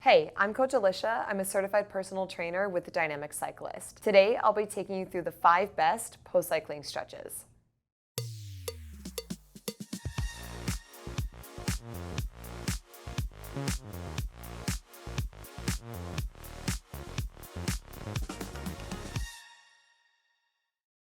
Hey, I'm Coach Alisha. I'm a certified personal trainer with the Dynamic Cyclist. Today, I'll be taking you through the 5 best post-cycling stretches.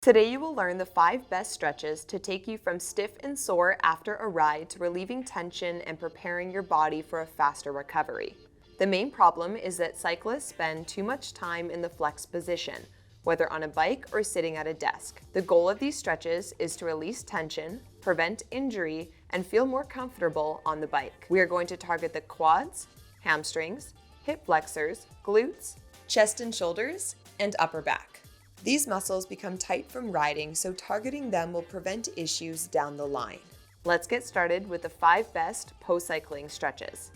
Today you will learn the 5 best stretches to take you from stiff and sore after a ride to relieving tension and preparing your body for a faster recovery. The main problem is that cyclists spend too much time in the flex position, whether on a bike or sitting at a desk. The goal of these stretches is to release tension, prevent injury, and feel more comfortable on the bike. We are going to target the quads, hamstrings, hip flexors, glutes, chest and shoulders, and upper back. These muscles become tight from riding, so targeting them will prevent issues down the line. Let's get started with the 5 best post-cycling stretches.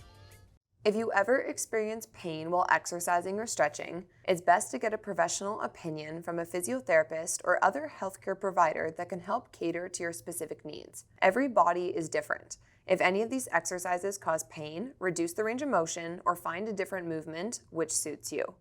If you ever experience pain while exercising or stretching, it's best to get a professional opinion from a physiotherapist or other healthcare provider that can help cater to your specific needs. Every body is different. If any of these exercises cause pain, reduce the range of motion, or find a different movement which suits you.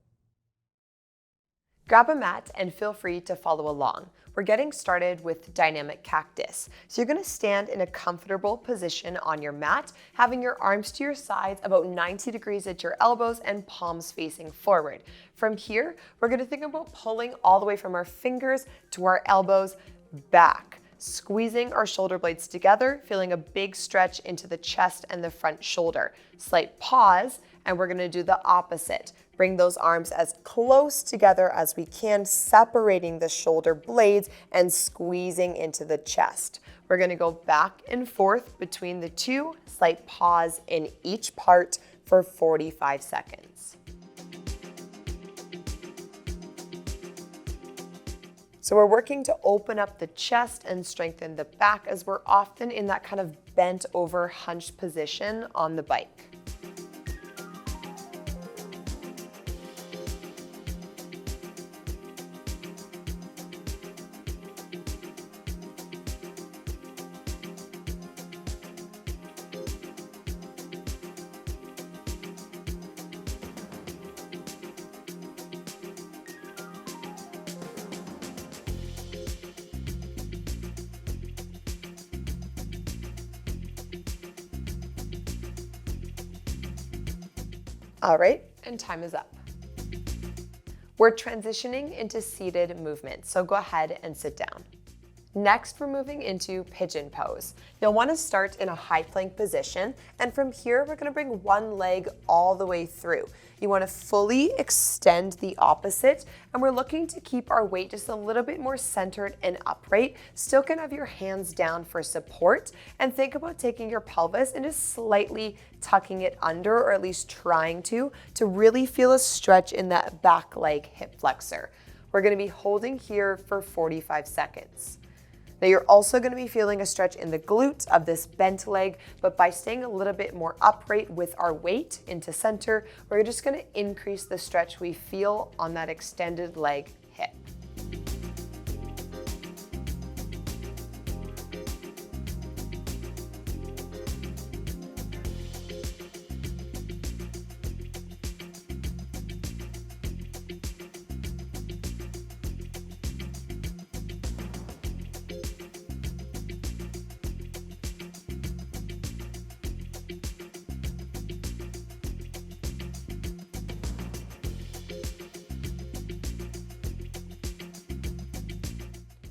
Grab a mat and feel free to follow along. We're getting started with Dynamic Cactus. So you're gonna stand in a comfortable position on your mat, having your arms to your sides about 90 degrees at your elbows and palms facing forward. From here, we're gonna think about pulling all the way from our fingers to our elbows back, squeezing our shoulder blades together, feeling a big stretch into the chest and the front shoulder. Slight pause, and we're gonna do the opposite. Bring those arms as close together as we can, separating the shoulder blades and squeezing into the chest. We're gonna go back and forth between the two, slight pause in each part for 45 seconds. So we're working to open up the chest and strengthen the back, as we're often in that kind of bent over hunched position on the bike. All right, and time is up. We're transitioning into seated movement, so go ahead and sit down. Next, we're moving into Pigeon Pose. You'll want to start in a high plank position, and from here, we're going to bring one leg all the way through. You want to fully extend the opposite, and we're looking to keep our weight just a little bit more centered and upright. Still can have your hands down for support, and think about taking your pelvis and just slightly tucking it under, or at least trying to really feel a stretch in that back leg hip flexor. We're going to be holding here for 45 seconds. Now you're also going to be feeling a stretch in the glutes of this bent leg, but by staying a little bit more upright with our weight into center, we're just going to increase the stretch we feel on that extended leg hip.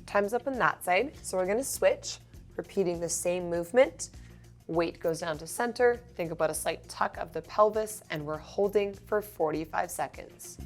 Time's up on that side, so we're gonna switch, repeating the same movement. Weight goes down to center, think about a slight tuck of the pelvis, and we're holding for 45 seconds.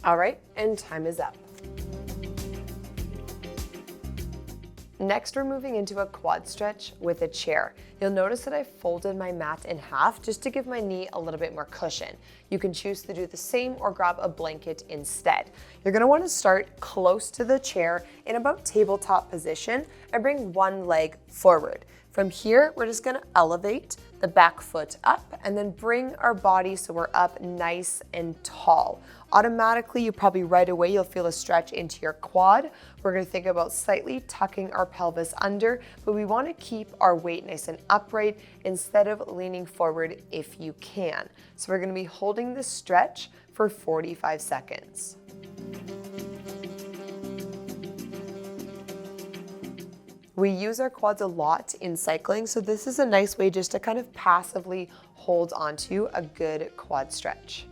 All right, and time is up. Next, we're moving into a quad stretch with a chair. You'll notice that I folded my mat in half just to give my knee a little bit more cushion. You can choose to do the same or grab a blanket instead. You're gonna wanna start close to the chair in about tabletop position and bring one leg forward. From here, we're just gonna elevate the back foot up and then bring our body so we're up nice and tall. Automatically, right away, you'll feel a stretch into your quad. We're gonna think about slightly tucking our pelvis under, but we wanna keep our weight nice and upright instead of leaning forward if you can. So we're gonna be holding this stretch for 45 seconds. We use our quads a lot in cycling, so this is a nice way just to kind of passively hold onto a good quad stretch.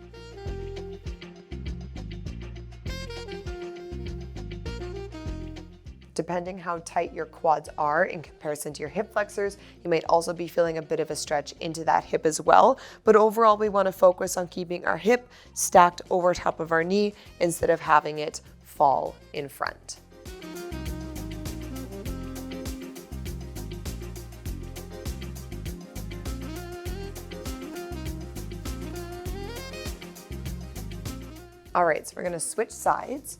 Depending how tight your quads are in comparison to your hip flexors, you might also be feeling a bit of a stretch into that hip as well. But overall, we want to focus on keeping our hip stacked over top of our knee instead of having it fall in front. All right, so we're gonna switch sides.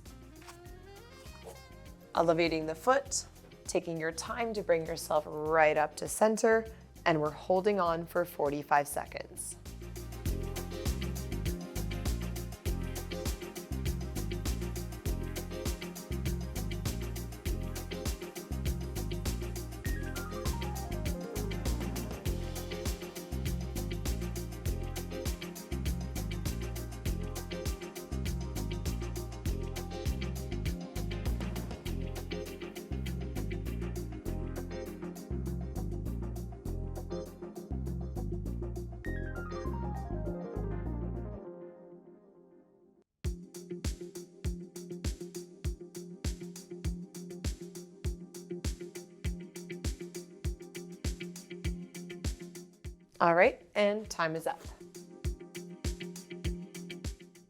Elevating the foot, taking your time to bring yourself right up to center, and we're holding on for 45 seconds. All right, and time is up.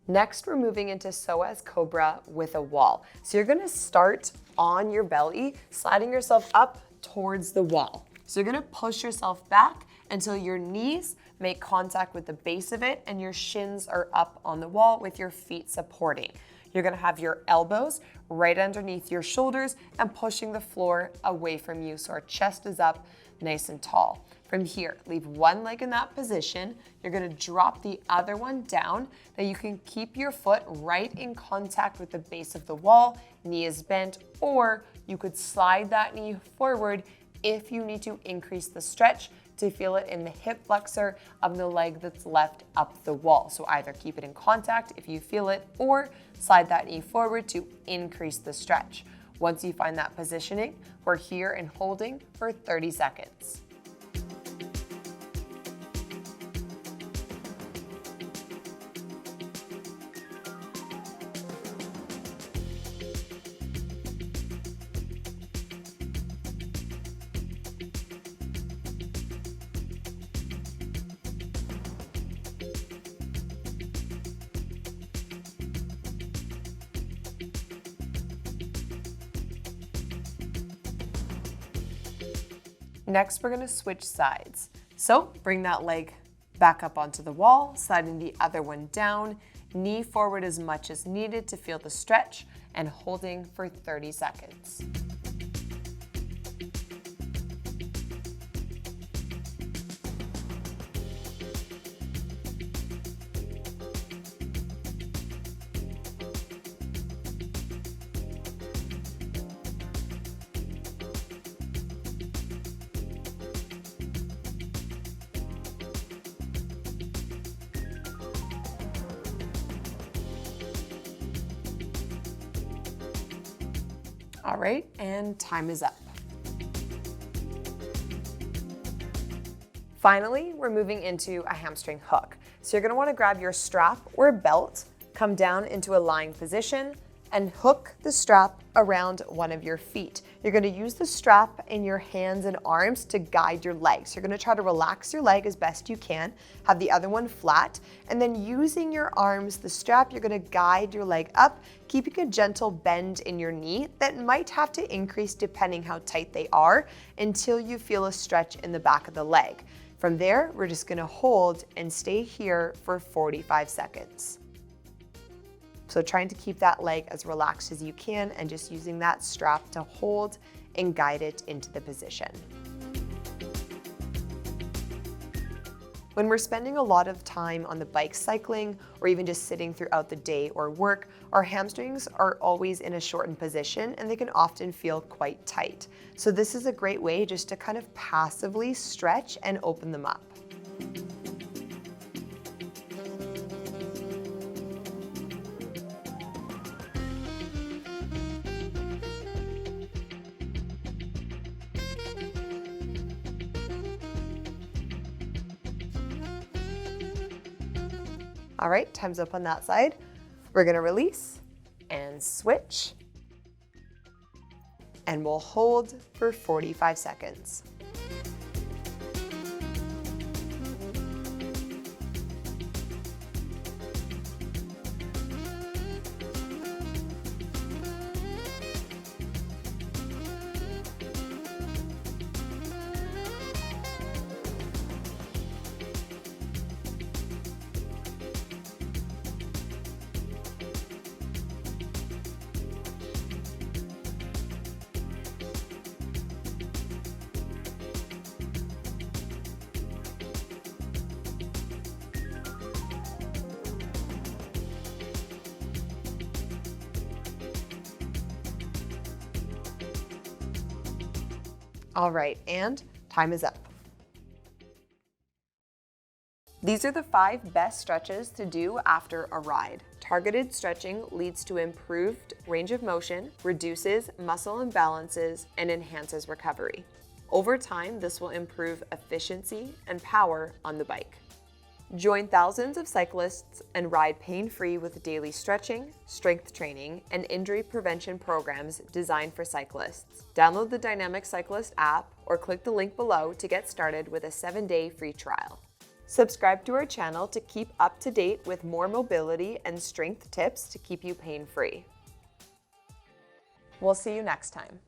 Next, we're moving into Psoas Cobra with a wall. So you're gonna start on your belly, sliding yourself up towards the wall. So you're gonna push yourself back until your knees make contact with the base of it and your shins are up on the wall with your feet supporting. You're gonna have your elbows right underneath your shoulders and pushing the floor away from you so our chest is up nice and tall. From here, leave one leg in that position. You're gonna drop the other one down. Now you can keep your foot right in contact with the base of the wall, knee is bent, or you could slide that knee forward if you need to increase the stretch to feel it in the hip flexor of the leg that's left up the wall. So either keep it in contact if you feel it, or slide that knee forward to increase the stretch. Once you find that positioning, we're here and holding for 30 seconds. Next, we're gonna switch sides. So bring that leg back up onto the wall, sliding the other one down, knee forward as much as needed to feel the stretch, and holding for 30 seconds. All right, and time is up. Finally, we're moving into a hamstring hook. So you're gonna wanna grab your strap or belt, come down into a lying position, and hook the strap around one of your feet. You're going to use the strap in your hands and arms to guide your legs. You're going to try to relax your leg as best you can, have the other one flat, and then using your arms, the strap, you're going to guide your leg up, keeping a gentle bend in your knee that might have to increase depending how tight they are until you feel a stretch in the back of the leg. From there, we're just going to hold and stay here for 45 seconds. So trying to keep that leg as relaxed as you can and just using that strap to hold and guide it into the position. When we're spending a lot of time on the bike cycling or even just sitting throughout the day or work, our hamstrings are always in a shortened position and they can often feel quite tight. So this is a great way just to kind of passively stretch and open them up. All right, time's up on that side. We're gonna release and switch, and we'll hold for 45 seconds. All right, and time is up. These are the 5 best stretches to do after a ride. Targeted stretching leads to improved range of motion, reduces muscle imbalances, and enhances recovery. Over time, this will improve efficiency and power on the bike. Join thousands of cyclists and ride pain-free with daily stretching, strength training, and injury prevention programs designed for cyclists. Download the Dynamic Cyclist app or click the link below to get started with a 7-day free trial. Subscribe to our channel to keep up to date with more mobility and strength tips to keep you pain-free. We'll see you next time.